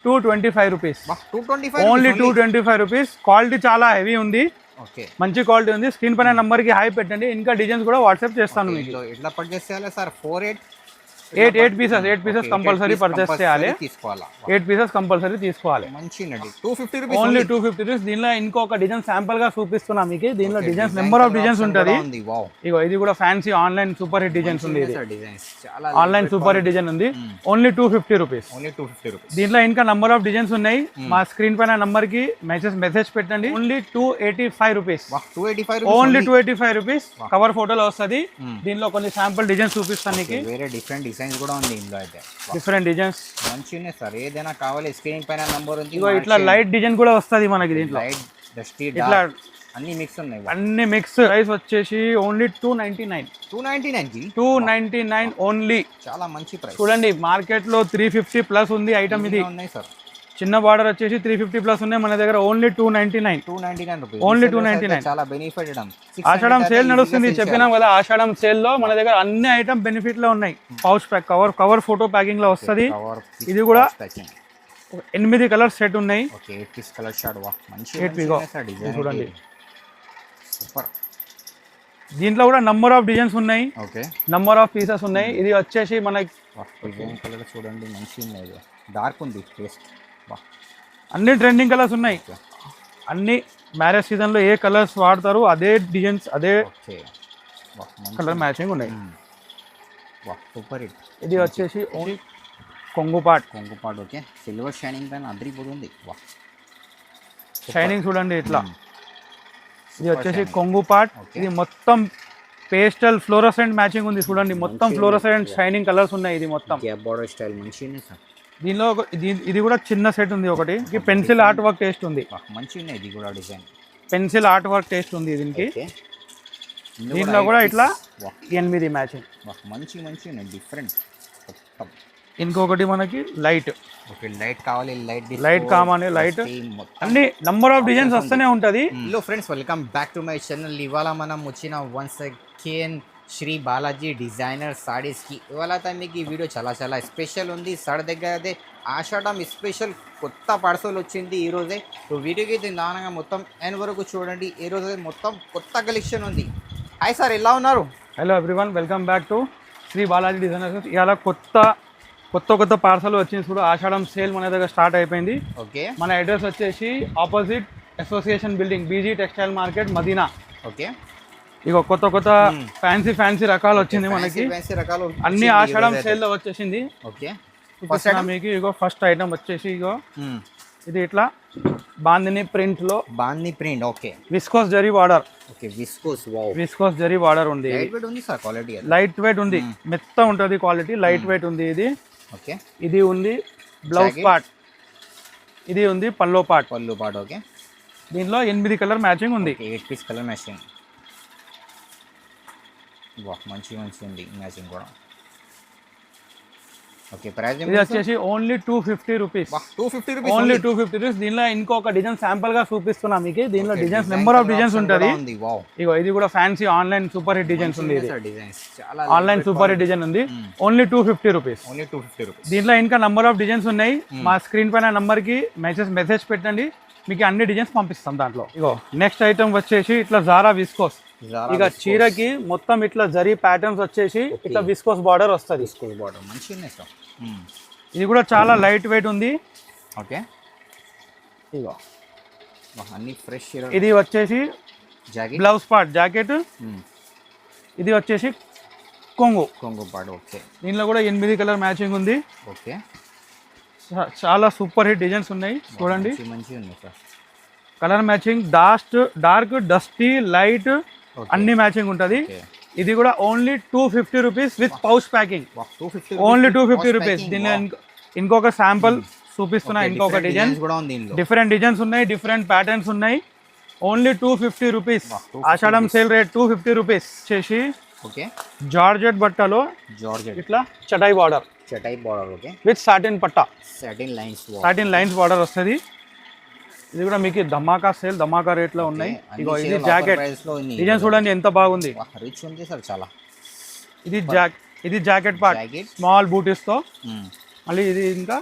225 rupees. 225 only 225 rupees. Quality చాలా heavy ఉంది, okay, మంచి క్వాలిటీ ఉంది. స్క్రీన్ పైన నంబర్ కి హాయ్ పెట్టండి, ఇంకా డిజైన్స్ కూడా వాట్సాప్ చేస్తాను మీకు. ఎట్లా పర్చేస్ చేయాలి సార్? 8 పీసెస్ కంపల్సరీ పర్చేస్ చేయాలి. 8 పీసెస్ కంపల్సరీ తీసుకోవాలి. మంచి 250 రూపీస్, ఓన్లీ 250 రూపీస్. దీనిలో ఇంకొక డిజైన్ శాంపుల్ గా చూపిస్తున్నా మీకు. దీనిలో డిజైన్స్ నెంబర్ ఆఫ్ డిజైన్స్ ఉంటుంది. ఇగో ఇది కూడా fancy online super hit designs ఉంది. ఇది ఆన్లైన్ సూపర్ హిట్ డిజైన్ ఉంది. Only 250 rupees. దీంట్లో ఇంకా నంబర్ ఆఫ్ డిజైన్స్ ఉన్నాయి. మా స్క్రీన్ పైన నంబర్ కి మెసేజ్ పెట్టండి. Only 285 rupees. Only 285 rupees. Cover ఫోటోలో వస్తుంది. దీనిలో కొన్ని శాంపుల్ డిజైన్స్ చూపిస్తాను నీకు. వేరే డిఫరెంట్ డిజైన్స్ కూడా ఉంది ఇందులో. అయితే డిఫరెంట్ డిజైన్స్ మంచినే సార్. ఏదైనా కావాలి స్క్రీన్ పైన నంబర్ ఉంది. ఇగో ఇట్లా లైట్ డిజైన్ కూడా వస్తుంది మనకి. దీంట్లో లైట్, డస్టీ, ఇట్లా అన్ని మిక్స్ ఉన్నాయి. అన్ని మిక్స్. ప్రైస్ వచ్చేసి ఓన్లీ 299 ఓన్లీ. చాలా మంచి ప్రైస్. చూడండి మార్కెట్ లో 350 ప్లస్ ఉంది ఐటమ్. ఇది ఉన్నాయి సార్. చిన్న బార్డర్ వచ్చేసి 350 ప్లస్ ఉన్నాయి. మన దగ్గర ఓన్లీ 299 రూపీస్. ఓన్లీ 299. చాలా బెనిఫిట్. ఆషాఢం సేల్ నడుస్తుంది, చెప్పినాం కదా. ఆషాఢం సేల్ లో మన దగ్గర అన్ని ఐటమ్ బెనిఫిట్ లో ఉన్నాయి. Pouch pack, cover photo packing లో వస్తుంది. ఇది కూడా 8 కలర్ సెట్ ఉన్నాయి. Okay, 8 piece colour short. వా మంచి 8 పీస్ చూడండి. సూపర్. దీంట్లో కూడా నంబర్ ఆఫ్ డిజైన్స్ ఉన్నాయి. ఓకే, నంబర్ ఆఫ్ పీసెస్ ఉన్నాయి. ఇది వచ్చేసి మనకి డిజైన్ కలర్ చూడండి, మంచి ఉన్నాయి. డార్క్ ఉంది టేస్ట్. అన్ని ట్రెండింగ్ కలర్స్ ఉన్నాయి. అన్ని మ్యారేజ్ సీజన్ లో ఏ కలర్స్ వాడతారు అదే డిజైన్స్, అదే కలర్ మ్యాచింగ్ ఉన్నాయి. Super hit. ఇది వచ్చేసి కొంగుపాట్. ఓకే, సిల్వర్ షైనింగ్ పైన అద్రిపోతుంది. షైనింగ్ చూడండి ఇట్లా. ఇది వచ్చేసి కొంగుపాట్. ఇది మొత్తం పేస్టల్ ఫ్లోరోసెంట్ మ్యాచింగ్ ఉంది. చూడండి మొత్తం ఫ్లోరోసెంట్ షైనింగ్ కలర్స్ ఉన్నాయి. ఇది మొత్తం బోర్డర్ స్టైల్ మంచిగా సార్. దీనిలో ఇది కూడా చిన్న సెట్ ఉంది. ఒకటి పెన్సిల్ ఆర్ట్ వర్క్ టేస్ట్ ఉంది. మంచిగా ఇది కూడా design pencil art work taste ఉంది దీనికి. దీంట్లో కూడా ఇట్లా 8 మ్యాచింగ్. మంచి డిఫరెంట్. ఇంకొకటి మనకి లైట్. ఓకే, లైట్ కావాలి. లైట్ కావాలి. లైట్ అన్ని నంబర్ ఆఫ్ డిజైన్స్ వస్తూనే ఉంటుంది. Hello friends, welcome back to my channel. ఇవాళ మనం వచ్చిన once again Shri Balaji designer సారీస్కి. ఇవాళ అయితే మీకు ఈ వీడియో చాలా స్పెషల్ ఉంది. సార్ దగ్గర అయితే ఆషాఢం స్పెషల్ కొత్త పార్సల్ వచ్చింది ఈరోజే. సో వీడియోకి అయితే దానంగా మొత్తం ఎండ్ వరకు చూడండి. ఈరోజు మొత్తం కొత్త కలెక్షన్ ఉంది. హాయ్ సార్, ఎలా ఉన్నారు? Hello everyone, welcome back to Shri Balaji designers. ఇవాళ కొత్త పార్సల్ వచ్చింది. చూడు, ఆషాఢం సేల్ మన దగ్గర స్టార్ట్ అయిపోయింది. ఓకే, మన అడ్రస్ వచ్చేసి opposite association building, BG textile market, Madina. Okay, ఇక కొత్త ఫ్యాన్సీ రకాలు వచ్చింది మనకి. అన్ని ఆషాఢం సేల్ లో వచ్చేసింది. ఓకే, మీకు ఇగో ఫస్ట్ ఐటమ్ వచ్చేసి ఇగో ఇది ఇట్లా బాందిని ప్రింట్ లో. Print. Okay, viscose zari border. Okay, viscose zari border ఉంది. లైట్ వెయిట్ ఉంది సార్. క్వాలిటీ లైట్ వెయిట్ ఉంది, మెత్త ఉంటది క్వాలిటీ. లైట్ వెయిట్ ఉంది ఇది. ఓకే, ఇది ఉంది బ్లౌజ్ పార్ట్. ఇది ఉంది పల్లో పార్ట్. ఓకే, దీనిలో 8 కలర్ మ్యాచింగ్ ఉంది. 8 పీస్ కలర్ మ్యాచింగ్. మంచి ఉంది మ్యాచింగ్ కూడా. ఓకే, ప్రైస్ ఇది వచ్చేసి ఓన్లీ 250 రూపీస్. Only 250 rupees. దీనిలో ఇంకొక డిజైన్ శాంపుల్ గా చూపిస్తున్నా మీకు. దీనిలో డిజైన్స్ నెంబర్ ఆఫ్ డిజైన్స్ ఉంటుంది. ఇగో ఇది కూడా fancy online super hit designs ఉంది. ఆన్లైన్ సూపర్ హిట్ డిజైన్ ఉంది. Only 250 rupees. దీంట్లో ఇంకా నంబర్ ఆఫ్ డిజైన్స్ ఉన్నాయి. మా స్క్రీన్ పైన నంబర్ కి మెసేజ్ పెట్టండి, మీకు అన్ని డిజైన్స్ పంపిస్తాం దాంట్లో. ఇగో నెక్స్ట్ ఐటమ్ వచ్చేసి ఇట్లా జారా విస్కోస్. ఇక చీరకి మొత్తం ఇట్లా జరీ ప్యాటర్న్స్ వచ్చేసి ఇట్లా విస్కోస్ బార్డర్ వస్తుంది. ఇది కూడా చాలా లైట్ వెయిట్ ఉంది. ఓకే, ఇగో అన్ని ఫ్రెష్. ఇది వచ్చేసి బ్లౌజ్ పార్ట్ జాకెట్. ఇది వచ్చేసి కొంగు పార్ట్. ఓకే, దీనిలో కూడా 8 కలర్ మ్యాచింగ్ ఉంది. ఓకే, చాలా సూపర్ హిట్ డిజైన్స్ ఉన్నాయి. చూడండి మంచిగా ఉంది sir. Colour matching dark, dusty, light అన్ని మ్యాచింగ్ ఉంటుంది. ఇది కూడా only 250 rupees with pouch packing. Only 250 rupees. దీనిలో ఇంకొక శాంపుల్ చూపిస్తున్నా. ఇంకొక డిజైన్, డిఫరెంట్ డిజైన్స్ ఉన్నాయి, డిఫరెంట్ ప్యాటర్న్స్ ఉన్నాయి. Only 250 rupees. Ashadam sale rate 250 rupees. చేసి ఓకే, జార్జెట్ బట్టలో ఇట్లా చటాయి బార్డర్. ఓకే, విత్ సాటిన్ పట్టా. సాటిన్ లైన్స్ బార్డర్ వస్తుంది. ఇది కూడా మీకు ధమాకా రేట్ లో ఉన్నాయి. ఇగో ఇది జాకెట్ డిజైన్ చూడండి ఎంత బాగుంది. రిచ్ ఉంది సార్ చాలా. ఇది జాకెట్ పార్ట్ స్మాల్ బూటీస్ తో. మళ్ళీ ఇది ఇంకా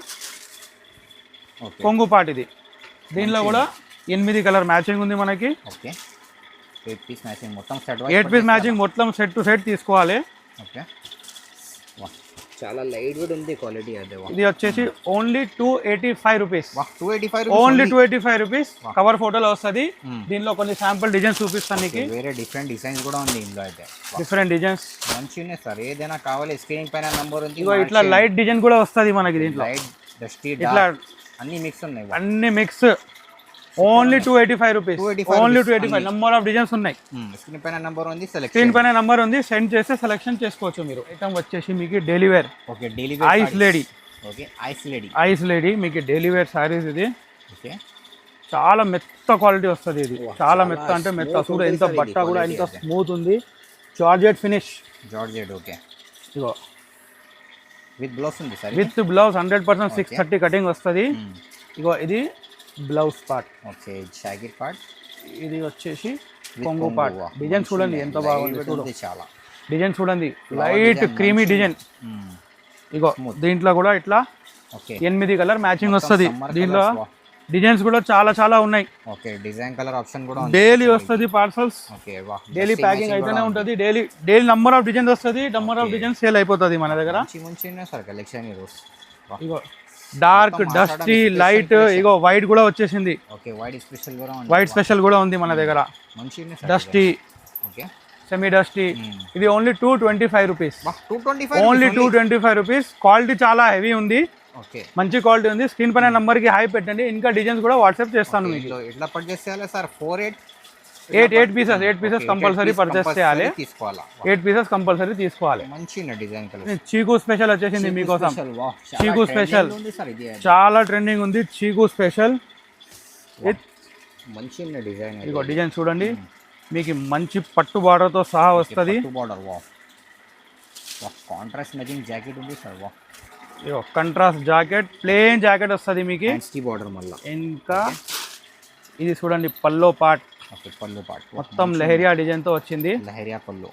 ఓకే కొంగు పార్ట్ ఇది. దీనిలో కూడా 8 కలర్ మ్యాచింగ్ ఉంది మనకి. ఓకే 8 పీస్ మ్యాచింగ్ మొత్తం సెట్ 8 పీస్ మ్యాచింగ్ మొత్తం సెట్ టు సెట్ తీసుకోవాలి. ఓకే చాలా లైట్ వెయిట్ ఉంది క్వాలిటీ అదే. ఇది వచ్చేసి only 285 rupees. 285 only 285 rupees. Cover ఫోటోలో వస్తుంది. దీనిలో కొన్ని శాంపుల్ డిజైన్స్ చూపిస్తాను నీకు. వేరే డిఫరెంట్ డిజైన్స్ కూడా ఉంది ఇందులో అయితే. డిఫరెంట్ డిజైన్స్ మంచిగా సార్. ఏదైనా కావాలి స్క్రీన్ పైన నంబర్ ఉంది. ఇగో ఇట్లా లైట్ డిజైన్ కూడా వస్తుంది మనకి దీంట్లో. లైట్ డస్టీ ఇట్లా అన్ని మిక్స్ ఉన్నాయి. అన్ని mix. Only 285 rupees. Only 285. Number of designs ఉన్నాయి. స్క్రీన్ పైన నంబర్ ఉంది. స్క్రీన్ పైన నంబర్ ఉంది. సెండ్ చేస్తే సెలెక్షన్ చేసుకోవచ్చు మీరు. ఐటమ్ వచ్చేసి మీకు daily wear. Okay daily wear ice lady. Okay ice lady. Ice lady మీకు డైలీ వేర్ సారీస్ ఇది. ఓకే చాలా మెత్త క్వాలిటీ వస్తుంది ఇది. చాలా మెత్త అంటే మెత్త. చూడు ఎంత బట్ట కూడా ఎంత స్మూత్ ఉంది. Georgette finish. Georgette okay. Ego with blouse ఉంది సార్. విత్ బ్లౌజ్ 100% 630 కటింగ్ వస్తుంది. ఇగో ఇది blouse part. Okay jacket part. ఇది వచ్చేసి కొంగు పార్ట్. డిజైన్ చూడండి ఎంత బాగుంది. చూడు చాలా డిజైన్ చూడండి. Light creamy design. ఇగో దీంట్లో కూడా ఇట్లా 8 కలర్ మ్యాచింగ్ వస్తుంది. దీంట్లో డిజైన్స్ కూడా చాలా చాలా ఉన్నాయి. ఓకే డిజైన్ కలర్ ఆప్షన్ కూడా ఉంది. డైలీ వస్తుంది పార్సల్స్. ఓకే వాహ్ డైలీ ప్యాకింగ్ అయితేనే ఉంటుంది. డైలీ నంబర్ ఆఫ్ డిజైన్స్ వస్తుంది. నంబర్ ఆఫ్ డిజైన్స్ సేల్ అయిపోతుంది మన దగ్గర. మంచిగా సార్ కలెక్షన్ ఈరోజు. ఇగో డార్క్ డస్టీ లైట్. ఇగో వైట్ కూడా వచ్చేసింది. ఓకే వైట్ స్పెషల్ కూడా ఉంది. వైట్ స్పెషల్ కూడా ఉంది మన దగ్గర. మంచిగా డస్టీ. Okay semi dusty. ఇది only 225 rupees. 225 only 225 rupees. Quality చాలా హెవీ ఉంది. ఓకే మంచి క్వాలిటీ ఉంది. స్క్రీన్ పైన నంబర్ కి హై పెట్టండి. ఇంకా డిజైన్స్ కూడా వాట్సాప్ చేస్తాను మీకు. ఎట్లా పర్చేస్ చేయాలి సార్? 8 పీసెస్ కంపల్సరీ పర్చేస్ చేయాలి. 8 పీసెస్ కంపల్సరీ తీసుకోవాలి. మంచి డిజైన్ కలర్. చీకు స్పెషల్ వచ్చేసింది మీకోసం. చీకు స్పెషల్ చాలా ట్రెండింగ్ ఉంది. చీకు స్పెషల్ మంచి డిజైన్. ఇగో డిజైన్ చూడండి. మీకు మంచి పట్టు బార్డర్ తో సహా వస్తుంది. Border wow. Contrast matching jacket ఉంది సార్. వావ్ ఇగో కంట్రాస్ట్ జాకెట్. ప్లెయిన్ జాకెట్ వస్తుంది మీకు. బార్డర్ మళ్ళీ. ఇంకా ఇది చూడండి పల్లో పార్ట్. పళ్ళు పార్ట్ మొత్తం లెహరియా డిజైన్ తో వచ్చింది. లెహరియా పళ్ళు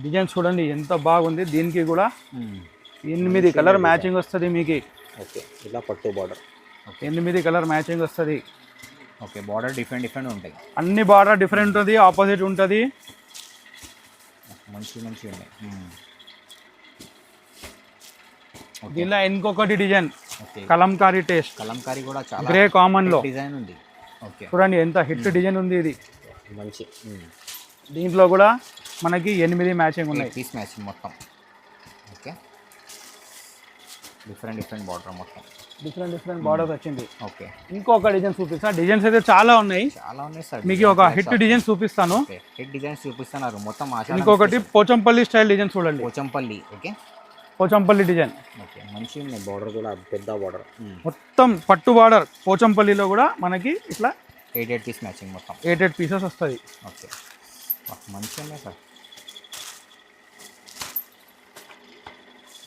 డిజైన్ చూడండి ఎంత బాగుంది. దీనికి కూడా 8 కలర్ మ్యాచింగ్ వస్తుంది మీకు. ఓకే ఇలా పట్టు బార్డర్. 8 కలర్ మ్యాచింగ్ వస్తుంది. ఓకే బార్డర్ డిఫరెంట్ ఉంటాయి. అన్ని బార్డర్ డిఫరెంట్ ఉంటుంది. ఆపోజిట్ ఉంటుంది. మంచి ఉన్నాయి. దీనిలో ఇంకొకటి డిజైన్ కలంకారీ టేస్ట్. కలంకారీ కూడా చాలా గ్రే కామన్ లో డిజైన్ ఉంది. ఓకే చూడండి ఎంత హిట్ డిజైన్ ఉంది ఇది. మంచి దీంట్లో కూడా మనకి 8 మ్యాచింగ్ ఉన్నాయి. పీస్ మ్యాచింగ్ మొత్తం. ఓకే డిఫరెంట్ బార్డర్ మొత్తం. డిఫరెంట్ బార్డర్ వచ్చింది. ఓకే ఇంకొక డిజైన్ చూపిస్తా. డిజైన్స్ అయితే చాలా ఉన్నాయి సార్. మీకు ఒక హిట్ డిజైన్ చూపిస్తాను. హిట్ డిజైన్స్ చూపిస్తున్నారు మొత్తం. ఇంకొకటి పోచంపల్లి స్టైల్ డిజైన్ చూడండి. Pochampally. Okay Pochampally design. Okay మంచి ఉన్నాయి. బార్డర్ కూడా పెద్ద బార్డర్. మొత్తం పట్టు బార్డర్. పోచంపల్లిలో కూడా మనకి ఇట్లా 8 పీస్ మ్యాచింగ్ మొత్తం. 8 పీసెస్ వస్తుంది. ఓకే మంచిగా ఉన్నాయి సార్.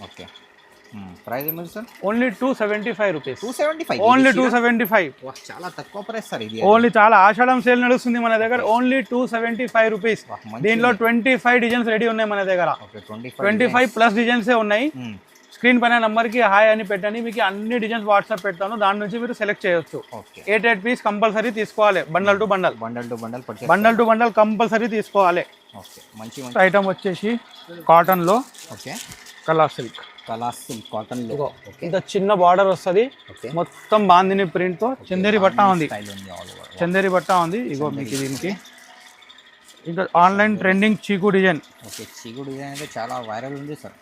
ఓకే ప్రైస్ ఏమిటి సార్? Only 275 rupees. 275 ఓన్లీ 275. చాలా తక్కువ ప్రైస్ సార్ ఇది. ఓన్లీ చాలా ఆషాఢం సేల్ నడుస్తుంది మన దగ్గర. Only 275 rupees. దీంట్లో 25 డిజైన్స్ రెడీ ఉన్నాయి మన దగ్గర. 25 ప్లస్ డిజైన్స్ ఉన్నాయి. స్క్రీన్ పైన నంబర్కి హాయ్ అని పెట్టండి. మీకు అన్ని డిజైన్స్ వాట్సాప్ పెడతాను. దాని నుంచి మీరు సెలెక్ట్ చేయొచ్చు. 8 పీస్ కంపల్సరీ తీసుకోవాలి. బండల్ టు బండల్ కంపల్సరీ తీసుకోవాలి. మంచి ఐటమ్ వచ్చేసి కాటన్లో. ఓకే కలర్ సిల్క్ కాటన్ లో ఇంత చిన్న బార్డర్ వస్తుంది. మొత్తం బాందిని ప్రింట్ తో చందేరి బట్ట ఉంది. చందేరి బట్ట ఉంది. ఇగో మీకు దీనికి ఇంకా ఆన్లైన్ ట్రెండింగ్ చీకు డిజైన్. ఓకే చీకు డిజైన్ అయితే చాలా వైరల్ ఉంది సార్.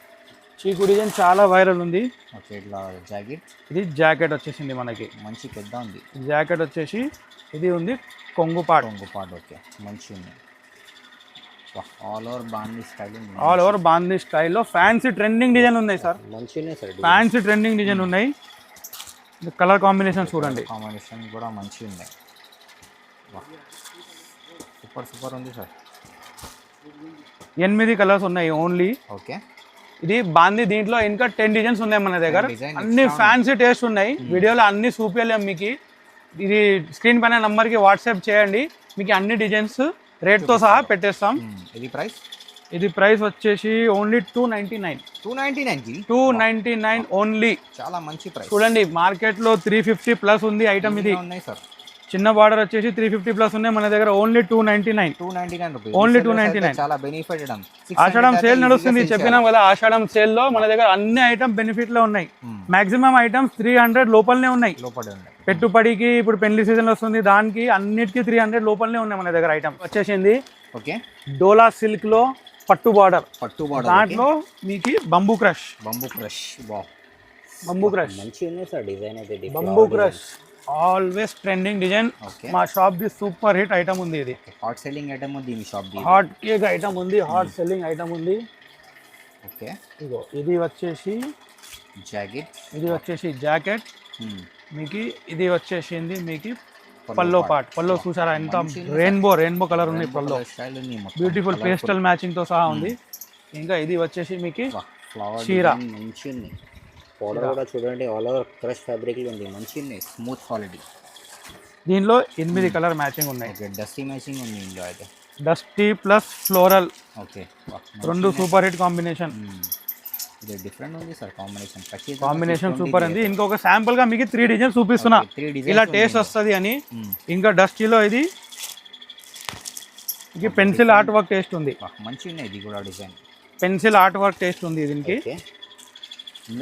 చీకు డిజైన్ చాలా వైరల్ ఉంది. ఓకే ఇట్లా జాకెట్. ఇది జాకెట్ వచ్చేసింది మనకి. మంచి పెద్ద ఉంది. జాకెట్ వచ్చేసి ఇది ఉంది కొంగు పార్ట్. ఓకే మంచి ఉంది. ఆల్ ఓవర్ బాందీ స్టైల్లో ఫ్యాన్సీ ట్రెండింగ్ డిజైన్ ఉన్నాయి సార్. మంచిగా సార్. ఫ్యాన్సీ ట్రెండింగ్ డిజైన్ ఉన్నాయి. కలర్ కాంబినేషన్ చూడండి. కాంబినేషన్ కూడా మంచిగా ఉన్నాయి. సూపర్ ఉంది సార్. 8 కలర్స్ ఉన్నాయి ఓన్లీ. ఓకే ఇది బాందీ. దీంట్లో ఇంకా 10 డిజైన్స్ ఉన్నాయి మన దగ్గర. అన్ని ఫ్యాన్సీ టేస్ట్ ఉన్నాయి. వీడియోలో అన్ని చూపించలేం మీకు. ఇది స్క్రీన్ పైన నంబర్కి వాట్సాప్ చేయండి. మీకు అన్ని డిజైన్స్ రేట్తో సహా పెట్టేస్తాం. ఇది ప్రైస్ ఇది ప్రైస్ వచ్చేసి ఓన్లీ 299. 299 ఓన్లీ. చాలా మంచి ప్రైస్. చూడండి మార్కెట్ లో 350 ప్లస్ ఉంది ఐటమ్. ఇది ఉన్నాయి సార్. చిన్న బార్డర్ వచ్చేసి 350 ప్లస్ ఉన్నాయి, మన దగ్గర ఓన్లీ 299. 299 రూపీస్. ఓన్లీ 299. చాలా బెనిఫిట్. ఆషాఢం సేల్ నడుస్తుంది, చెప్పినాం కదా. ఆషాఢం సేల్ లో మన దగ్గర అన్ని ఐటమ్ బెనిఫిట్ లో ఉన్నాయి. మాక్సిమం ఐటమ్స్ 300 లోపలనే ఉన్నాయి. పెట్టుబడికి ఇప్పుడు పెళ్లి సీజన్ వస్తుంది, దానికి అన్నిటికీ 300 లోపలనే ఉన్నాయి మన దగ్గర ఐటమ్. వచ్చేసింది ఓకే డోలా సిల్క్ లో పట్టు బార్డర్. దాంట్లో మీకు బంబూ క్రష్. బంబూ క్రష్ మంచి ఉంది సార్ డిజైన్ అయితే. Bamboo crush always trending design. మా షాప్ ది సూపర్ హిట్ ఐటమ్ ఉంది. ఇది హాట్ సెల్లింగ్ ఐటమ్ ఉంది మీ షాప్ ది. హాట్ కేక్ ఐటమ్ ఉంది, హాట్ సెల్లింగ్ ఐటమ్ ఉంది. ఓకే ఇగో ఇది వచ్చేసి జాకెట్. ఇది వచ్చేసి జాకెట్ మీకు. ఇది వచ్చేసింది మీకు పల్లో పార్ట్. పల్లో చూసారా ఎంత రెయిన్బో కలర్ ఉంది పల్లో. బ్యూటిఫుల్ పేస్టల్ మ్యాచింగ్ తో సహా ఉంది. ఇంకా ఇది వచ్చేసి మీకు చీర. పౌడర్ కూడా చూడండి ఆల్ ఓవర్ క్రష్ ఫ్యాబ్రిక్ లో ఉంది. మంచి స్మూత్ క్వాలిటీ. దీనిలో 8 కలర్ మ్యాచింగ్ ఉన్నాయి. డస్టీ మ్యాచింగ్ ఉంది ఇందులో అయితే. Dusty plus floral. ఓకే రెండు సూపర్ హిట్ కాంబినేషన్. ఇది డిఫరెంట్ ఉంది సార్ కాంబినేషన్. కాంబినేషన్ సూపర్ ఉంది. ఇంకొక శాంపుల్ గా మీకు 3 డిజైన్స్ చూపిస్తున్నా, ఇలా టేస్ట్ వస్తుంది అని. ఇంకా డస్టీలో ఇది పెన్సిల్ ఆర్ట్ వర్క్ టేస్ట్ ఉంది. మంచి ఉన్నాయి. ఇది కూడా design pencil art work taste ఉంది దీనికి.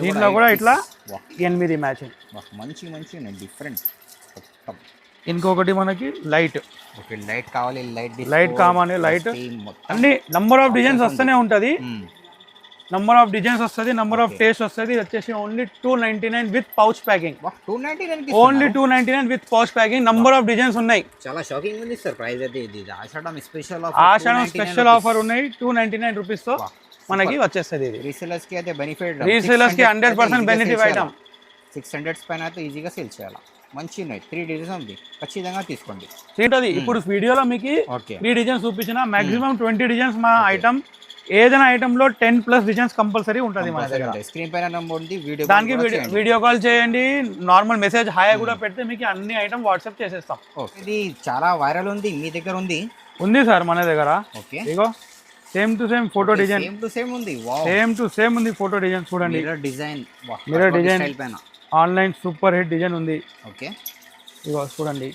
దీంట్లో కూడా ఇట్లా 8 మ్యాచింగ్. మంచి ఉన్నాయి డిఫరెంట్. ఇంకొకటి మనకి లైట్. ఓకే లైట్ కావాలి. లైట్ కావాలి. లైట్ అన్ని నంబర్ ఆఫ్ డిజైన్స్ వస్తూనే ఉంటుంది. నంబర్ ఆఫ్ డిజైన్స్ వస్తుంది, నంబర్ ఆఫ్ టేస్ట్ వస్తుంది. ఇది వచ్చేసి only 299 with pouch packing. 299 only 299 with pouch packing. Number of designs ఉన్నాయి. చాలా షాకింగ్ ఉంది సార్ ప్రైస్ అయితే. ఇది ఆషాఢం స్పెషల్ ఆఫర్ ఉన్నాయి. 299 రూపీస్ తో మనకి వచ్చేస్తుంది. ఇది రీసేలర్స్ కి అయితే బెనిఫిట్. రీసేలర్స్ కి 100% బెనిఫిట్ ఐటమ్. 600 పైన అయితే ఈజీగా సేల్ చేయాలి. మంచి ఉన్నాయి. 3 డిజైన్స్ ఉంది, ఖచ్చితంగా తీసుకోండి. ఏంటది ఇప్పుడు వీడియోలో మీకు 3 డిజైన్స్ చూపించిన. మాక్సిమం 20 డిజైన్స్ మా ఐటమ్. ఏదైనా ఐటమ్ లో 10+ డిజైన్స్ కంపల్సరీ ఉంటుంది మన దగ్గర. స్క్రీన్ పైన నెంబర్ ఉంది, దానికి వీడియో కాల్ చేయండి. నార్మల్ మెసేజ్ హాయ్ కూడా పెడితే మీకు అన్ని ఐటమ్ వాట్సాప్ చేసేస్తాం. ఇది చాలా వైరల్ ఉంది మీ దగ్గర. ఉంది సార్ మన దగ్గర. ఓకే ఇగో same to same photo design. Same to same ఉంది ఫోటో డిజైన్. చూడండి mirror design online super hit design ఉంది. ఓకే ఇగో చూడంండి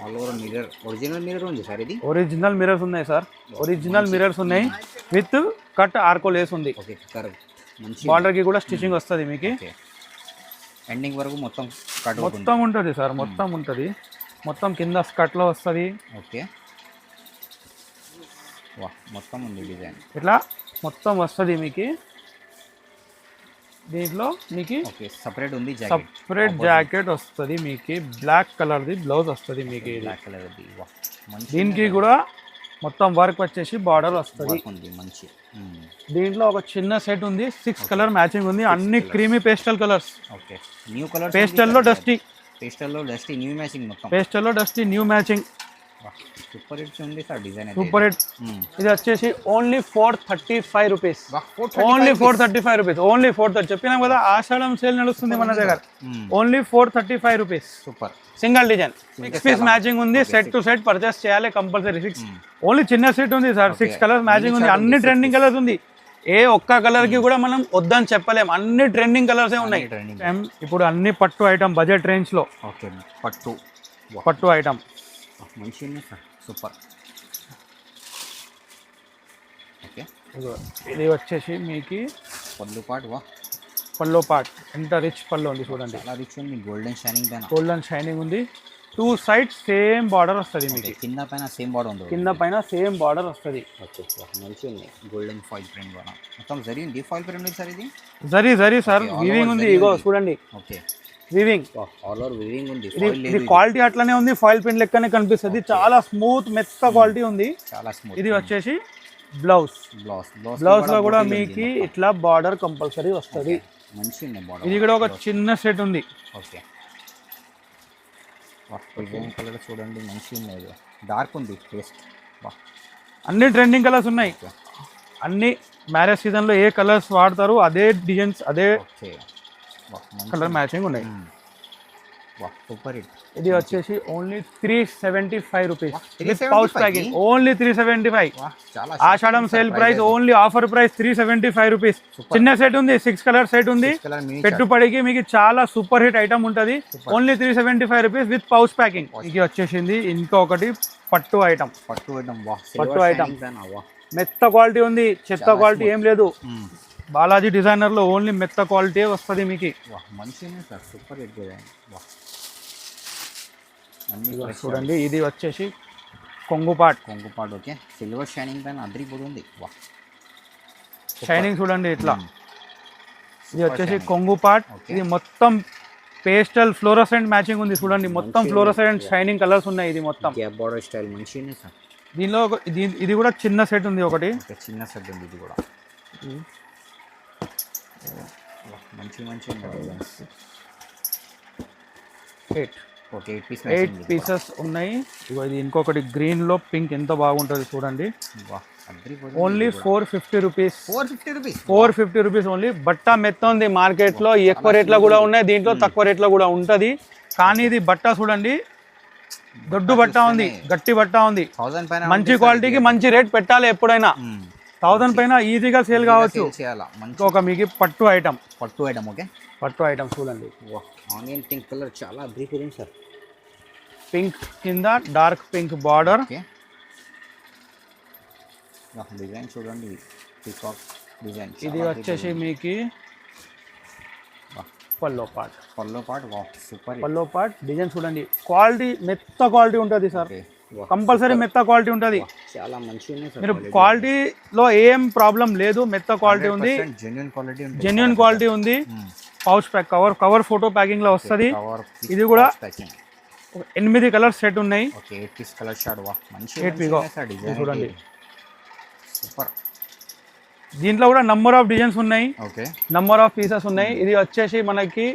all over mirror. Original mirror ఉంది సార్. ఇది ఒరిజినల్ మిర్రర్స్ ఉన్నాయి సార్. ఒరిజినల్ మిర్రర్స్ ఉన్నాయి విత్ కట్ ఆర్కో లేస్ ఉంది. Okay correct. మంచి బార్డర్ కి కూడా స్టిచింగ్ వస్తుంది మీకు. ఎండింగ్ వరకు మొత్తం ఉంటుంది సార్. మొత్తం ఉంటుంది. మొత్తం కింద స్కట్ లో వస్తుంది. ఓకే మొత్తం ఉంది డిజైన్. ఇట్లా మొత్తం వస్తుంది మీకు. దీంట్లో మీకు సపరేట్ ఉంది. సపరేట్ జాకెట్ వస్తుంది మీకు. బ్లాక్ కలర్ ది బ్లౌజ్ వస్తుంది మీకు. దీనికి కూడా మొత్తం వర్క్ వచ్చేసి బార్డర్ వస్తుంది. దీంట్లో ఒక చిన్న సెట్ ఉంది. 6 కలర్ మ్యాచింగ్ ఉంది. అన్ని creamy pastel colours. New colour. Pastel లో డస్టీ. పేస్టల్ లో dusty new matching. Super hit ఉంది సార్ డిజైన్. Super hit. ఇది వచ్చేసి only 435 rupees. Only 435 rupees. Only 430. చెప్పినాం కదా ఆషాఢం సేల్ నడుస్తుంది మన దగ్గర. Only 435 rupees. Super. Single design 6 piece matching ఉంది. సెట్ టు సెట్ పర్చేస్ చేయాలి కంపల్సరీ. 6 ఓన్లీ చిన్న సెట్ ఉంది సార్. 6 కలర్స్ మ్యాచింగ్ ఉంది. అన్ని ట్రెండింగ్ కలర్స్ ఉంది. ఏ ఒక్క కలర్ కి కూడా మనం వద్దని చెప్పలేం. అన్ని ట్రెండింగ్ కలర్స్ ఉన్నాయి. ఇప్పుడు అన్ని పట్టు ఐటమ్ బడ్జెట్ రేంజ్ లో. ఓకే పట్టు ఐటమ్ మంచి సార్. సూపర్. ఓకే ఇది వచ్చేసి మీకు పళ్ళు పార్ట్. ఎంత రిచ్ పళ్ళు ఉంది చూడండి. చాలా రిచ్ ఉంది. గోల్డెన్ షైనింగ్ ఉంది. 2 సైడ్స్ సేమ్ బార్డర్ వస్తుంది మీకు. కింద పైన సేమ్ బార్డర్ ఉంది. కింద పైన సేమ్ బార్డర్ వస్తుంది. ఓకే మంచి ఉంది. గోల్డెన్ ఫాయిల్ ప్రింట్ వల్ల మొత్తం జరీ ఉంది. ఫాయిల్ ప్రింట్ ఉంది సార్. ఇది జరీ సార్. వీవింగ్ ఉంది. ఇగో చూడండి. Okay weaving all over weaving ఉంది. ఇది క్వాలిటీ అట్లనే ఉంది. ఫాయిల్ ప్రింట్ లెక్కనే కనిపిస్తుంది. చాలా స్మూత్ మెత్త క్వాలిటీ ఉంది. చాలా స్మూత్. ఇది వచ్చేసి బ్లౌజ్ లో కూడా మీకు ఇట్లా బార్డర్ కంపల్సరీ వస్తుంది. మంచి ఉంది బార్డర్. ఇది కూడా ఒక చిన్న సెట్ ఉంది. ఓకే కలర్ చూడండి మంచి ఉంది. డార్క్ ఉంది టేస్ట్. అన్ని ట్రెండింగ్ కలర్స్ ఉన్నాయి. అన్ని మ్యారేజ్ సీజన్ లో ఏ కలర్స్ వాడతారు అదే డిజైన్స్ అదే కలర్ మ్యాచింగ్ ఉన్నాయి. వాహ్ సూపర్ హిట్. ఇది వచ్చేసి only 375 rupees with 375 pouch packing. Only 375. వాహ్ చాలా Ashadam sale price only offer price 375 rupees. చిన్న సెట్ ఉంది, 6 కలర్ సెట్ ఉంది. కలర్ మినీ పెట్టుబడికి మీకు చాలా సూపర్ హిట్ ఐటమ్ ఉంటుంది. Only 375 rupees with pouch packing. ఇది వచ్చేసింది ఇంకొకటి పట్టు ఐటమ్. పట్టు ఐటమ్. వాహ్ పట్టు ఐటమ్ వాహ్ మెత్త క్వాలిటీ ఉంది, చెత్త క్వాలిటీ ఏం లేదు. బాలాజీ డిజైనర్ లో ఓన్లీ మెత్త క్వాలిటీ వస్తుంది మీకు. వాహ్ మంచిగా సార్, సూపర్ హిట్ డిజైన్. వాహ్ చూడండి ఇది వచ్చేసి కొంగుపాట్. ఓకే. సిల్వర్ షైనింగ్ పైన అద్రిపోతుంది. వాహ్ షైనింగ్ చూడండి ఇట్లా. ఇది వచ్చేసి కొంగుపాట్. ఇది మొత్తం పేస్టల్ ఫ్లోరోసెంట్ మ్యాచింగ్ ఉంది చూడండి. మొత్తం ఫ్లోరోసెంట్ షైనింగ్ కలర్స్ ఉన్నాయి. ఇది మొత్తం గ్యాప్ బార్డర్ స్టైల్ మంచిగా సార్. దీనిలో ఇది కూడా చిన్న సెట్ ఉంది ఒకటి. చిన్న సెట్ ఉంది ఇది కూడా. మంచి 8 పీసెస్ ఉన్నాయి. ఇది ఇంకొకటి గ్రీన్ లో పింక్ ఎంత బాగుంటుంది చూడండి. Only 450 rupees. 450 rupees only. బట్ట మెత్త ఉంది. మార్కెట్ లో ఎక్కువ రేట్లో కూడా ఉన్నాయి, దీంట్లో తక్కువ రేట్లో కూడా ఉంటది. కానీ ఇది బట్ట చూడండి, దొడ్డు బట్ట ఉంది, గట్టి బట్ట ఉంది. మంచి క్వాలిటీకి మంచి రేట్ పెట్టాలి ఎప్పుడైనా. 1000 పైన ఈజీగా సేల్ కావచ్చు. ఒక మీకు పట్టు ఐటమ్. ఓకే. పట్టు ఐటమ్ చూడండి. ఆనియన్ పింక్ కలర్ చాలా బ్యూటిఫుల్ సార్. పింక్ కింద డార్క్ పింక్ బార్డర్. డిజైన్ చూడండి, పీకాక్ డిజైన్. ఇది వచ్చేసి మీకు pallu part. Wow super. Pallu part design చూడండి. క్వాలిటీ మెత్త క్వాలిటీ ఉంటుంది సార్. కంపల్సరీ మెత్త క్వాలిటీ ఉంటుంది. చాలా మంచిగా మీరు క్వాలిటీలో ఏం ప్రాబ్లం లేదు. మెత్త క్వాలిటీ ఉంది, జెన్యున్ క్వాలిటీ ఉంది. Pouch pack cover photo packing లో వస్తుంది. ఇది కూడా 8 కలర్ సెట్ ఉన్నాయి. 8 పీస్ కలర్ షార్ట్. వాహ్ మంచి 8 పీస్ చూడండి. సూపర్. దీంట్లో కూడా నంబర్ ఆఫ్ డిజైన్స్ ఉన్నాయి, ఓకే, నంబర్ ఆఫ్ పీసెస్ ఉన్నాయి. ఇది వచ్చేసి మనకి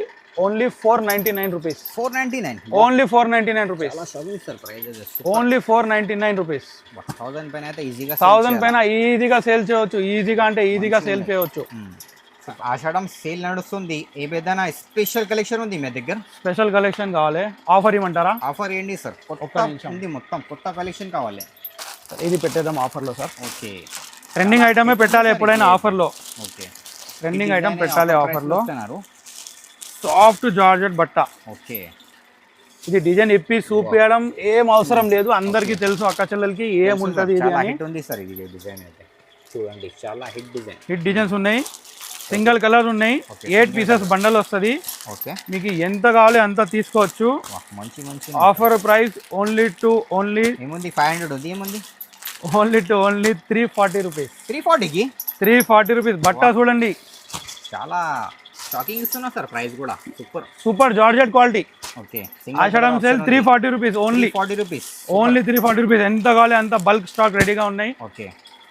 ఓన్లీ 499 రూపీస్. 499 only 499 rupees. చాలా shopping sir prices. Only 499 rupees. 1000 పైన అయితే ఈజీగా 1000 పైన ఈజీగా సేల్ చేయవచ్చు. ఈజీగా అంటే ఈజీగా సేల్ చేయవచ్చు. ఆషాఢం సేల్ నడుస్తుంది. ఏదైనా స్పెషల్ కలెక్షన్ ఉంది మీ దగ్గర? స్పెషల్ కలెక్షన్ కావాలి, ఆఫర్ ఇవ్వమంటారా? ఆఫర్ ఏంటి సార్? కొత్త ఉంది, మొత్తం కొత్త కలెక్షన్ కావాలి. ఇది పెట్టేద్దాం ఆఫర్లో సార్. ఓకే. ట్రెండింగ్ ఐటమే పెట్టాలి ఎప్పుడైనా ఆఫర్లో. ఓకే, ట్రెండింగ్ ఐటమ్ పెట్టాలి ఆఫర్లో. సాఫ్ట్ జార్జెట్ బట్ట. ఓకే. ఇది డిజైన్ ఇప్పి చూపించడం ఏం అవసరం లేదు, అందరికీ తెలుసు అక్క చెల్లెలకి ఏముంటది ఇది అని. హిట్ ఉంది సార్ ఇది డిజైన్ అయితే. చూడండి చాలా హిట్ డిజైన్. హిట్ డిజైన్స్ ఉన్నాయి, సింగిల్ కలర్ ఉన్నాయి. 8 పీసెస్ బండల్ వస్తుంది. ఓకే, మీకు ఎంత కావాలి అంత తీసుకోవచ్చు. మంచి మంచి ఆఫర్ ప్రైస్ ఓన్లీ ఏముంది 500 ఉంది. ఏముంది ఓన్లీ 340 రూపీస్. 340కి 340 రూపీస్ బట్ట చూడండి. చాలా షాకింగ్ ఇస్తున్నా సార్ ప్రైస్ కూడా. Super georgette quality. Okay, Ashadam sale 340 rupees only. 40 rupees only 340 rupees. ఎంత కావాలి అంత బల్క్ స్టాక్ రెడీగా ఉన్నాయి. ఓకే,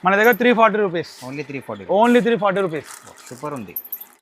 మన దగ్గర 340 రూపీస్. Only 340 rupees. సూపర్ ఉంది.